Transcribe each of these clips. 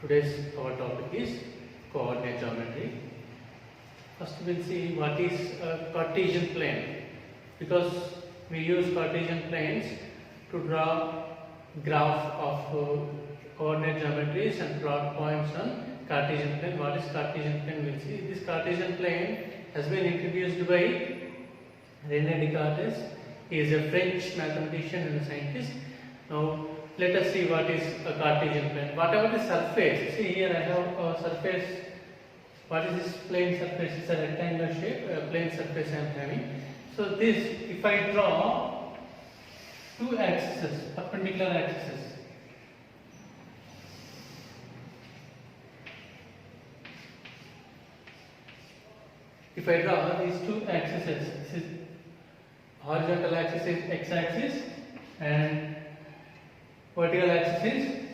Today's our topic is coordinate geometry. First we'll see what is a Cartesian plane, because we use Cartesian planes to draw graph of coordinate geometries and plot points on Cartesian plane. What is Cartesian plane? We'll see. This Cartesian plane has been introduced by René Descartes. He is a French mathematician and a scientist. Now let us see what is a Cartesian plane. Whatever the surface, see here I have a surface. What is this plane surface? It's a rectangular shape, a plane surface I am having. So this, if I draw two axes, perpendicular axes, if I draw these two axes, this is horizontal axis is x-axis and vertical axis is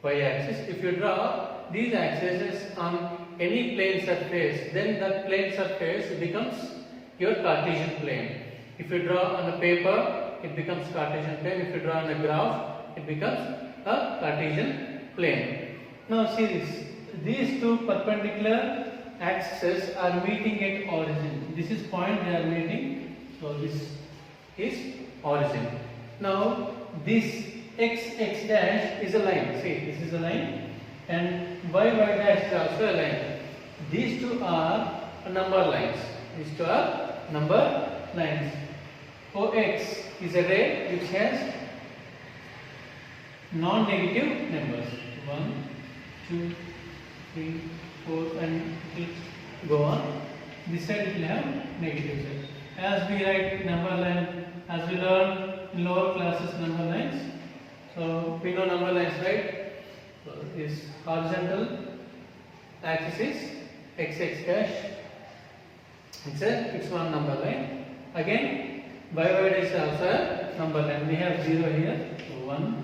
y-axis. If you draw these axes on any plane surface, then that plane surface becomes your Cartesian plane. If you draw on a paper, it becomes Cartesian plane. If you draw on a graph, it becomes a Cartesian plane. Now see this. These two perpendicular axes are meeting at origin. This is point they are meeting. So this is origin. Now this x dash is a line. See, this is a line, and y dash is also a line. These two are number lines. These two are number lines. OX is a ray which has non-negative numbers. 1, 2, 3, 4, and it will go on. This side it will have negative side. As we write number line, as we learn in lower classes number lines. So we know number lines, right? So this horizontal axis is x dash. It's one number line. Again, y dash is also a number line. We have 0 here. So 1,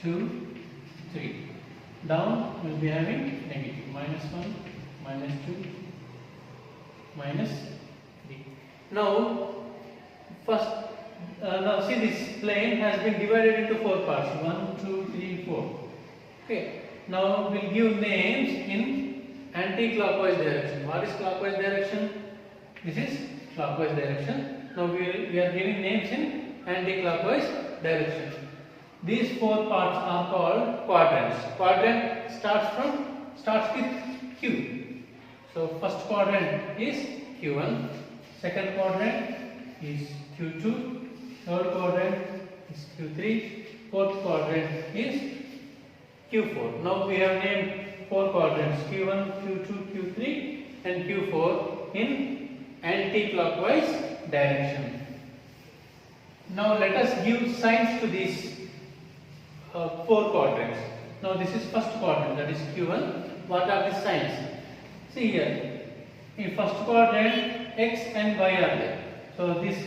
2, 3. Down we will be having negative. -1, -2, -3. Now, first, now see this plane has been divided into 4 parts. 1, 2, 3, 4. Okay. Now we'll give names in anti-clockwise direction. What is clockwise direction? This is clockwise direction. Now we are giving names in anti-clockwise direction. These 4 parts are called quadrants. Quadrant starts with Q. So first quadrant is Q1, second quadrant is Q2, third quadrant is Q3, fourth quadrant is Q4. Now we have named 4 quadrants, Q1, Q2, Q3 and Q4 in anti-clockwise direction. Now let us give signs to these 4 quadrants. Now this is first quadrant, that is Q1. What are the signs? See here, in first quadrant x and y are there. So this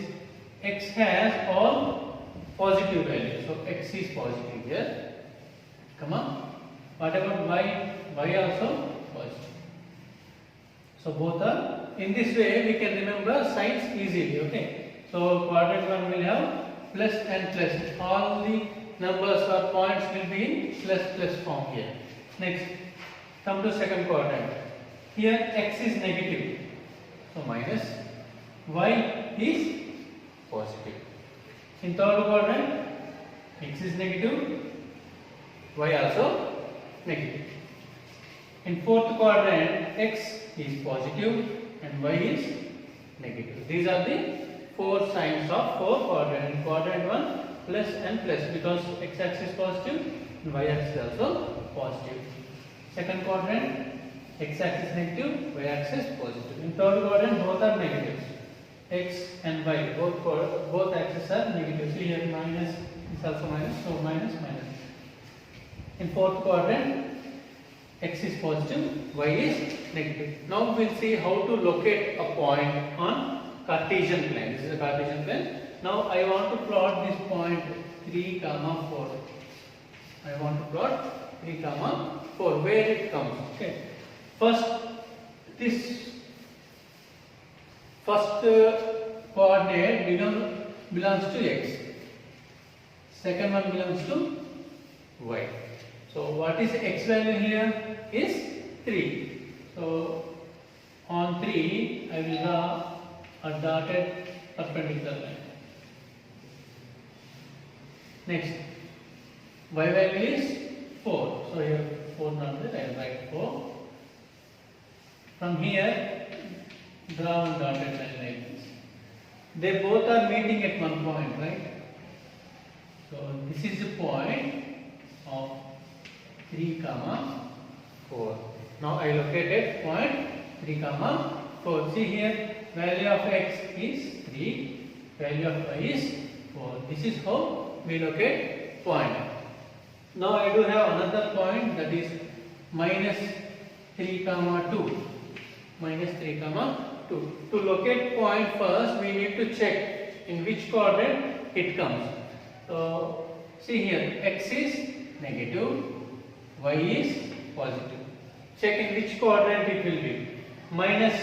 x has all positive values. So x is positive here. Come on. What about y? Y also positive. So both are. In this way we can remember signs easily. Okay. So quadrant 1 will have plus and plus. All the numbers or points will be in plus form here. Next, come to second quadrant. Here x is negative, so minus. Y is positive. In third quadrant, x is negative, y also negative. In fourth quadrant, x is positive and y is negative. These are the 4 signs of 4 quadrant. In quadrant 1, plus and plus, because x-axis positive and y-axis also positive. Second quadrant, x-axis negative, y-axis positive. In third quadrant, both are negatives. X and y, both axes are negative. See here, minus is also minus, so minus. In fourth quadrant, x is positive, y is negative. Now we will see how to locate a point on Cartesian plane. This is a Cartesian plane. Now I want to plot this point 3, 4. I want to plot 3, 4. Where it comes? Okay. First, this first coordinate belongs to x. Second one belongs to y. So what is x value here? Is 3. So on 3 I will draw a dotted perpendicular line. Next, y value is 4. So here 4 not there, I will write 4. From here, draw one dotted line like this. They both are meeting at one point, right? So this is the point of 3, 4. Now I located point 3, 4. See here, value of x is 3, value of y is 4. This is how we locate point. Now I do have another point, that is minus 3, 2. Minus 3, 2. To locate point first, we need to check in which quadrant it comes. So see here, x is negative, y is positive. Check in which quadrant it will be. Minus,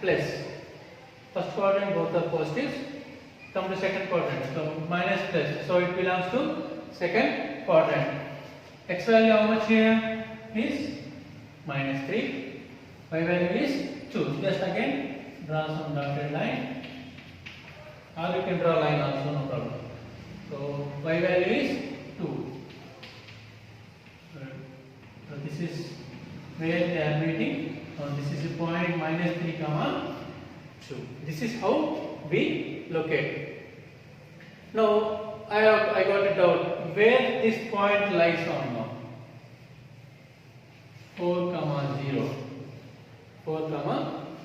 plus. First quadrant both are positives. Come to second quadrant. So minus, plus. So it belongs to second quadrant. X value how much here is minus 3. Y value is 2. Just again draw some dotted line. Or you can draw line also, no problem. So y value is 2. So this is where they are meeting. So this is the point minus 3, 2. This is how we locate. Now I got a doubt. Where this point lies on now? 4, 0. 4,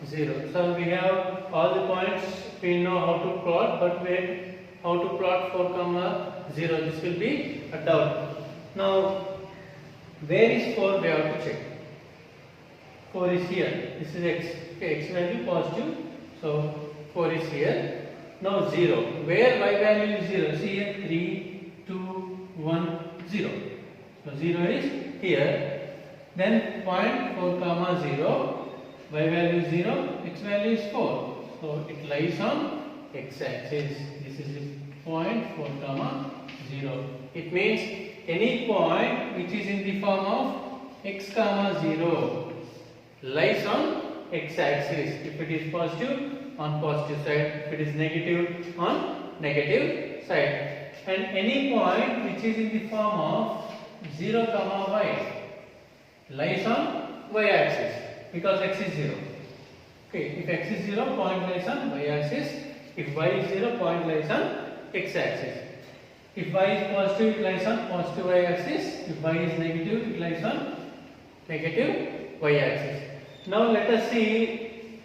0. So we have all the points. We know how to plot, but how to plot 4, 0? This will be a doubt. Now, where is 4? We have to check. 4 is here. This is x. Okay, x value positive. So 4 is here. Now 0. Where y value is 0? See here, 3, 2, 1, 0. So 0 is here. Then point 4, 0. Y value is 0. X value is 4. So it lies on x axis. This is the point 4, 0. It means any point which is in the form of x, 0 lies on x axis. If it is positive, on positive side. If it is negative, on negative side. And any point which is in the form of 0, y lies on y axis, because x is 0. Okay, if x is 0, point lies on y axis. If y is 0, point lies on x axis. If y is positive, it lies on positive y axis. If y is negative, it lies on negative y axis. Now let us see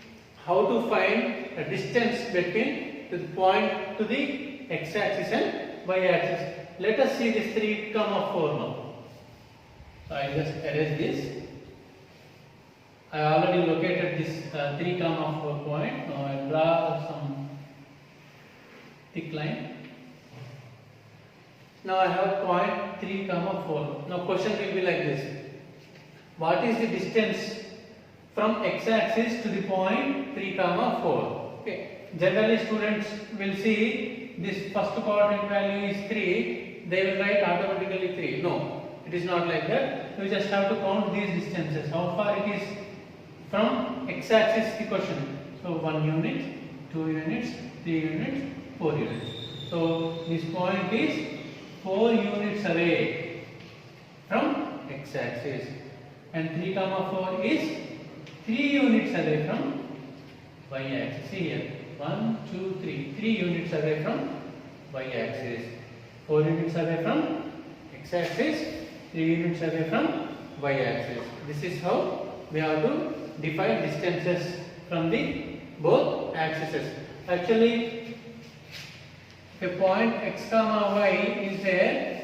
how to find a distance between the point to the x axis and y axis. Let us see this 3, 4 now. So I will just erase this. I already located this 3, 4 point. Now I will draw some thick line. Now I have point 3, 4. Now question will be like this. What is the distance from x axis to the point 3, 4? Okay. Generally students will see this first quadrant value is 3. They will write automatically 3. No, it is not like that. You just have to count these distances. How far it is from x axis the question. So 1 unit, 2 units, 3 units, 4 units. So this point is 4 units away from x axis, and 3, 4 is 3 units away from y axis. See here, 1, 2, 3. 3 units away from y axis. 4 units away from x axis. 3 units away from y axis. This is how we have to define distances from the both axes. Actually, a point x, y is there.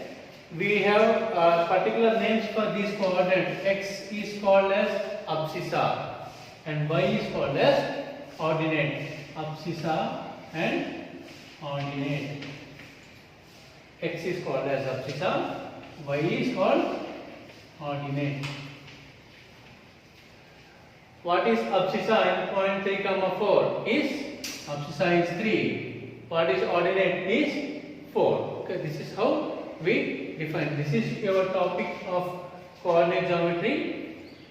We have particular names for these coordinates. X is called as abscissa and y is called as ordinate. Abscissa and ordinate. X is called as abscissa, y is called ordinate. What is abscissa in point 3, 4? Is abscissa is 3. What is ordinate is 4. Okay, this is how we define. This is your topic of coordinate geometry.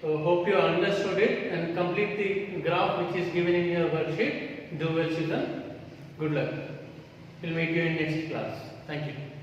So hope you understood it and complete the graph which is given in your worksheet. Do well, children. Good luck. We'll meet you in next class. Thank you.